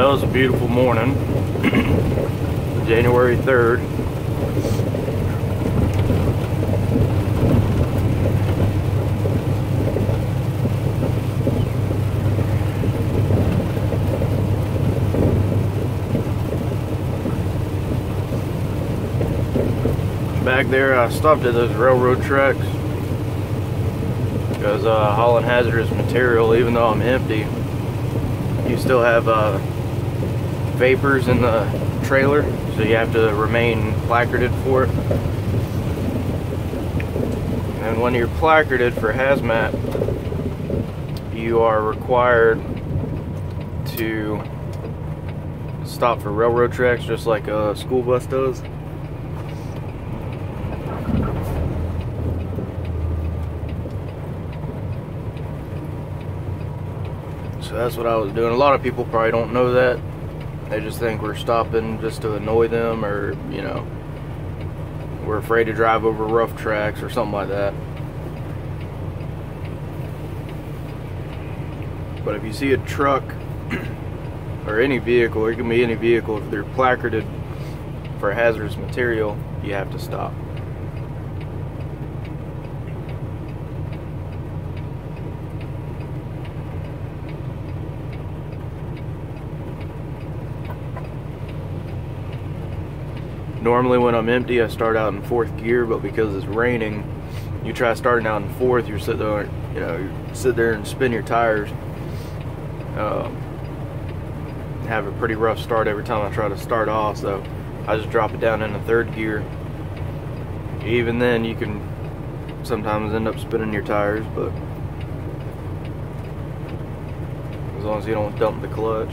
Well, it's a beautiful morning, January 3rd. Back there, I stopped at those railroad tracks because hauling hazardous material, even though I'm empty, you still have vapors in the trailer, so you have to remain placarded for it. And when you're placarded for hazmat, you are required to stop for railroad tracks just like a school bus does. So that's what I was doing. A lot of people probably don't know that. They just think we're stopping just to annoy them, or, you know, we're afraid to drive over rough tracks or something like that. But if you see a truck or any vehicle, it can be any vehicle, if they're placarded for hazardous material, you have to stop. Normally when I'm empty, I start out in 4th gear, but because it's raining, you try starting out in 4th, you're sitting there, you know, you sit there and spin your tires. Have a pretty rough start every time I try to start off, so I just drop it down into 3rd gear. Even then, you can sometimes end up spinning your tires, but as long as you don't dump the clutch.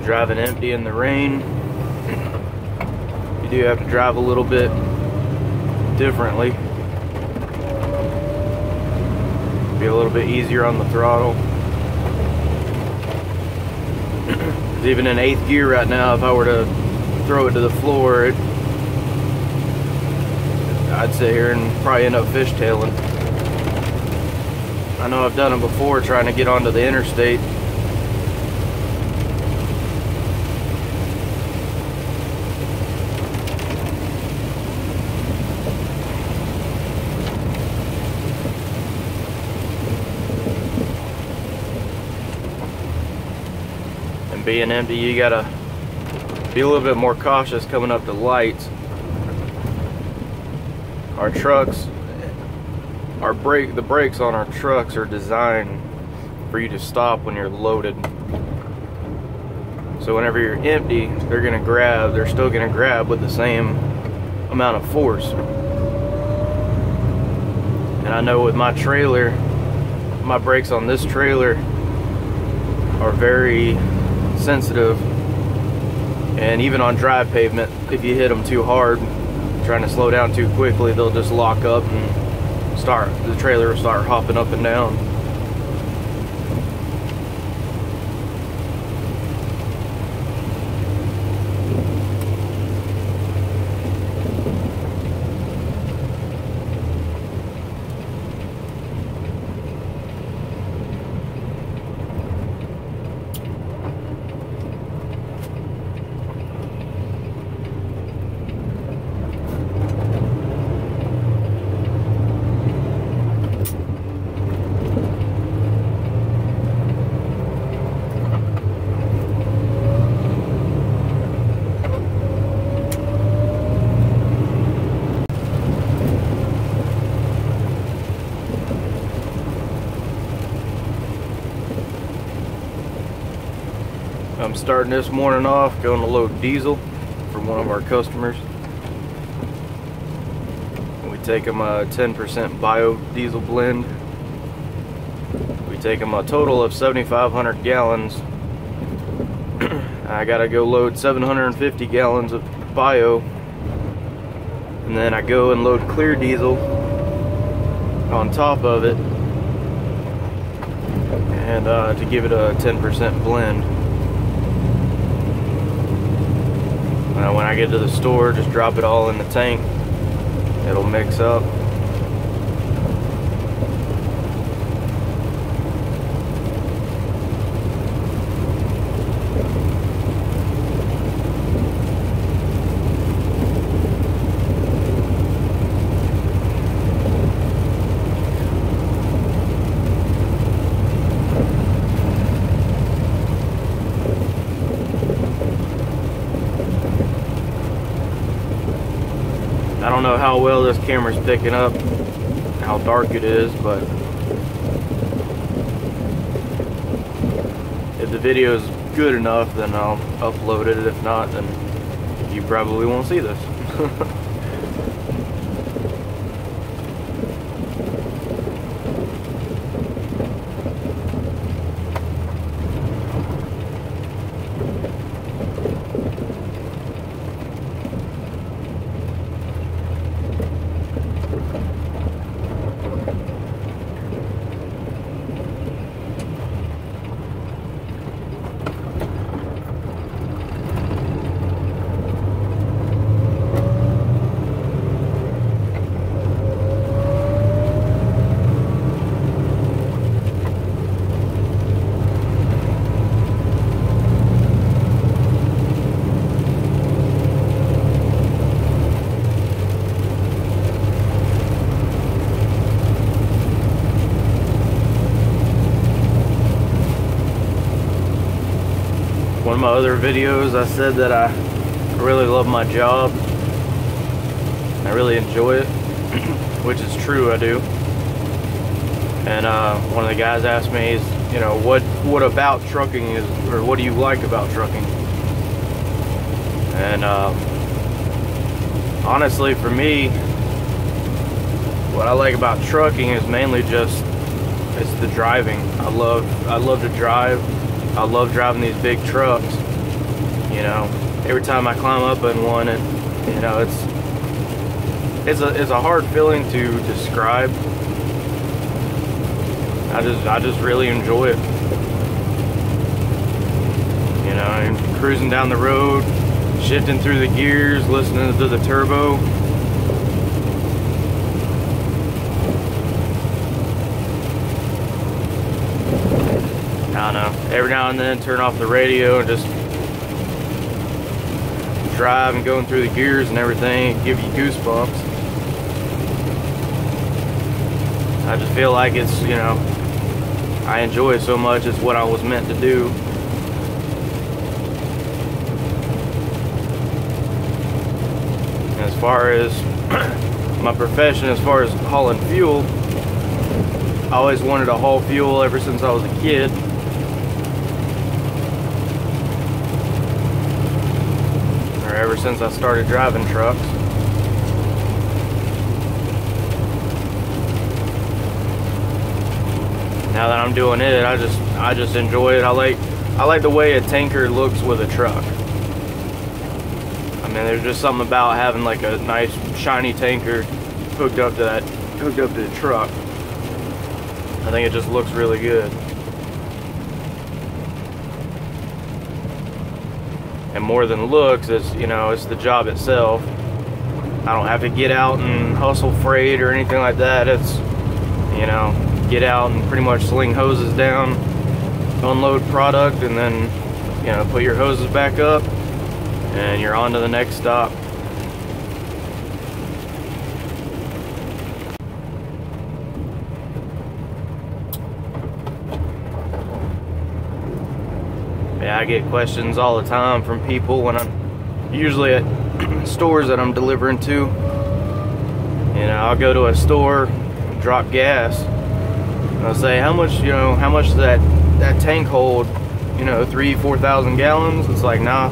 Driving empty in the rain, you do have to drive a little bit differently. Be a little bit easier on the throttle. Even in 8th gear right now, if I were to throw it to the floor, I'd sit here and probably end up fishtailing. I know I've done it before trying to get onto the interstate. Being empty, you gotta be a little bit more cautious coming up to lights. Our trucks, the brakes on our trucks are designed for you to stop when you're loaded. So whenever you're empty, they're still gonna grab with the same amount of force. And I know with my trailer, my brakes on this trailer are very sensitive, and even on dry pavement, if you hit them too hard, trying to slow down too quickly, they'll just lock up and the trailer will start hopping up and down. I'm starting this morning off going to load diesel for one of our customers. We take them a 10% biodiesel blend. We take them a total of 7,500 gallons. I gotta go load 750 gallons of bio, and then I go and load clear diesel on top of it. and to give it a 10% blend. When I get to the store, just drop it all in the tank. It'll mix up. I don't know how well this camera's picking up how dark it is, but if the video is good enough, then I'll upload it. If not, then you probably won't see this. One of my other videos, I said that I really love my job. I really enjoy it, which is true, I do. And one of the guys asked me, you know, what about trucking is, or what do you like about trucking? And honestly, for me, what I like about trucking is mainly just it's the driving. I love to drive. I love driving these big trucks. You know, every time I climb up in one, and you know, it's a hard feeling to describe. I just really enjoy it. You know, I'm cruising down the road, shifting through the gears, listening to the turbo. I don't know, every now and then turn off the radio and just drive and going through the gears and everything, give you goosebumps. I just feel like it's, you know, I enjoy it so much, it's what I was meant to do. And as far as my profession, as far as hauling fuel, I always wanted to haul fuel ever since I was a kid. Ever since I started driving trucks. Now that I'm doing it, I just enjoy it. I like the way a tanker looks with a truck. I mean, there's just something about having like a nice shiny tanker hooked up to the truck. I think it just looks really good. And more than looks, is, you know, it's the job itself. I don't have to get out and hustle freight or anything like that. It's, you know, get out and pretty much sling hoses down, unload product, and then, you know, put your hoses back up, and you're on to the next stop. Yeah, I get questions all the time from people when I'm usually at stores that I'm delivering to. You know, I'll go to a store, drop gas, and I'll say, how much does that tank hold? You know, 3,000-4,000 gallons? It's like, nah,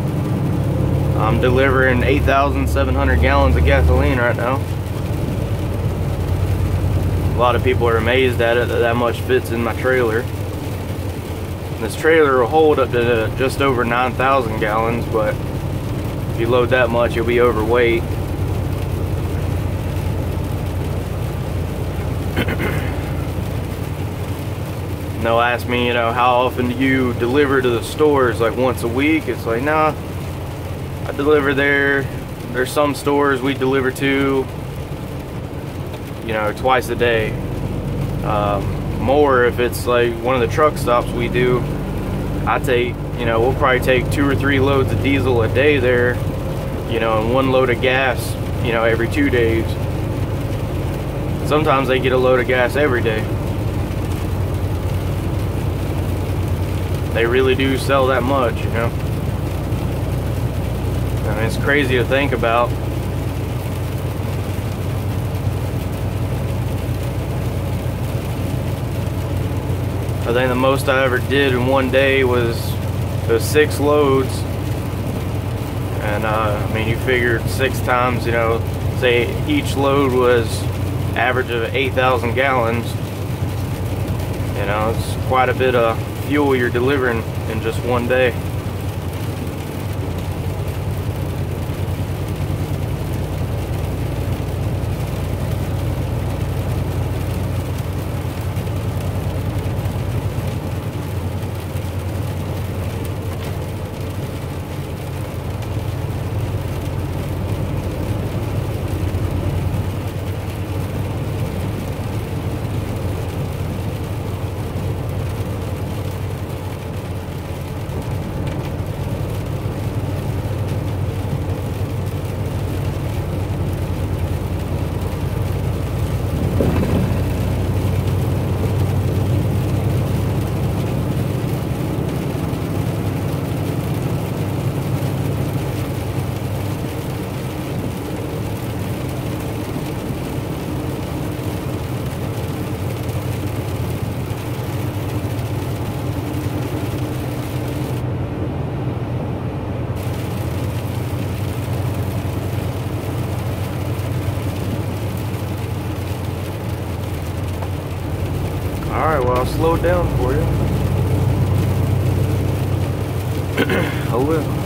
I'm delivering 8,700 gallons of gasoline right now. A lot of people are amazed at it, that much fits in my trailer. This trailer will hold up to just over 9,000 gallons, but if you load that much, you'll be overweight. And they'll ask me, you know, how often do you deliver to the stores? Like once a week? It's like, nah, I deliver there. There's some stores we deliver to, you know, twice a day. More if it's like one of the truck stops we do. I take, you know, we'll probably take 2 or 3 loads of diesel a day there, you know, and 1 load of gas, you know, every 2 days. Sometimes they get a load of gas every day. They really do sell that much, you know. I mean, it's crazy to think about. I think the most I ever did in one day was 6 loads. And I mean, you figured 6 times, you know, say each load was average of 8,000 gallons. You know, it's quite a bit of fuel you're delivering in just one day. Alright, well, I'll slow it down for you. I will.